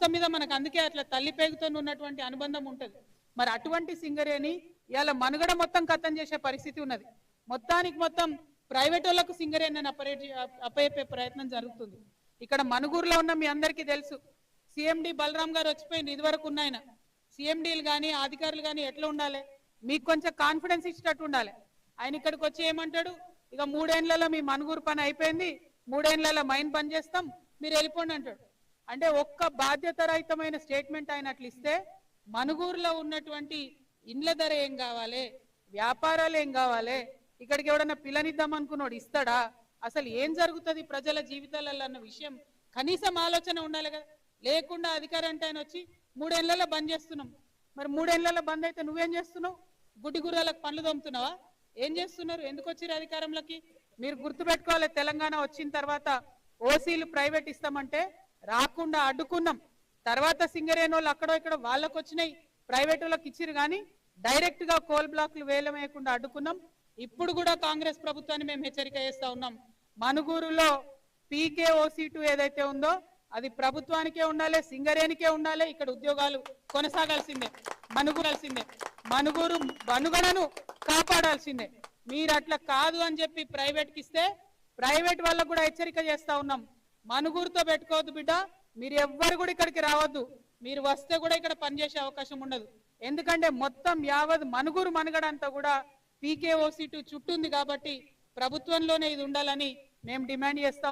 మొత్తం మీద మనకు అందుకే అట్లా తల్లి పేగుతో ఉన్నటువంటి అనుబంధం ఉంటుంది. మరి అటువంటి సింగరేణి ఇవాళ మనుగడ మొత్తం కథం చేసే పరిస్థితి ఉన్నది. మొత్తానికి మొత్తం ప్రైవేట్ వాళ్ళకు సింగరేణి అప్పయ్యే ప్రయత్నం జరుగుతుంది. ఇక్కడ మనుగూరులో ఉన్న మీ అందరికీ తెలుసు, సిఎండి బలరాం గారు వచ్చిపోయింది. ఇదివరకు ఉన్నాయన సిఎండీలు కానీ అధికారులు కానీ ఎట్లా ఉండాలి, మీకు కొంచెం కాన్ఫిడెన్స్ ఇచ్చేటట్టు ఉండాలి. ఆయన ఇక్కడికి వచ్చి ఏమంటాడు, ఇక 3 ఏళ్లలో మీ మనుగూరు పని అయిపోయింది, 3 ఏళ్లలో మైన్ పని చేస్తాం, మీరు వెళ్ళిపోండి అంటాడు. అంటే ఒక్క బాధ్యతారహితమైన స్టేట్మెంట్ ఆయన అట్లా ఇస్తే మనుగూరులో ఉన్నటువంటి ఇండ్ల ధర ఏం కావాలి, వ్యాపారాలు ఏం కావాలి, ఇక్కడికి ఎవడన్నా పిల్లనిద్దాం అనుకున్నాడు ఇస్తాడా, అసలు ఏం జరుగుతుంది ప్రజల జీవితాలలో అన్న విషయం కనీసం ఆలోచన ఉండాలి కదా. లేకుండా అధికారం అంటే ఆయన వచ్చి 3 ఏళ్లలో బంద్ చేస్తున్నాం. మరి 3 ఏళ్లలో బంద్ అయితే నువ్వేం చేస్తున్నావు? గుడ్డి గుర్రాలకు పనులు దొమ్ముతున్నావా? ఏం చేస్తున్నారు? ఎందుకు వచ్చారు అధికారంలోకి? మీరు గుర్తుపెట్టుకోవాలి, తెలంగాణ వచ్చిన తర్వాత ఓసీలు ప్రైవేట్ ఇస్తామంటే రాకుండా అడ్డుకున్నాం. తర్వాత సింగరేణి వాళ్ళు అక్కడో ఇక్కడ వాళ్ళకు వచ్చినాయి, ప్రైవేట్ వాళ్ళకి ఇచ్చిరు, కానీ డైరెక్ట్ గా కోల్ బ్లాక్లు వేయకుండా అడ్డుకున్నాం. ఇప్పుడు కూడా కాంగ్రెస్ ప్రభుత్వాన్ని మేము హెచ్చరిక చేస్తా ఉన్నాం, మనుగూరులో PKOC2 ఏదైతే ఉందో అది ప్రభుత్వానికే ఉండాలి, సింగరేణికే ఉండాలి. ఇక్కడ ఉద్యోగాలు కొనసాగాల్సిందే, మనుగూరు మనుగడను కాపాడాల్సిందే. మీరు అట్లా కాదు అని చెప్పి ప్రైవేట్కి ఇస్తే ప్రైవేట్ వాళ్ళకు కూడా హెచ్చరిక చేస్తా ఉన్నాం, మనుగూరుతో పెట్టుకోవద్దు బిడ్డ, మీరు ఎవ్వరు కూడా ఇక్కడికి రావద్దు, మీరు వస్తే కూడా ఇక్కడ పనిచేసే అవకాశం ఉండదు. ఎందుకంటే మొత్తం యావత్ మనుగూరు మనుగడ అంతా కూడా PKOC2 చుట్టూ ఉంది కాబట్టి ప్రభుత్వంలోనే ఇది ఉండాలని మేము డిమాండ్ చేస్తాం.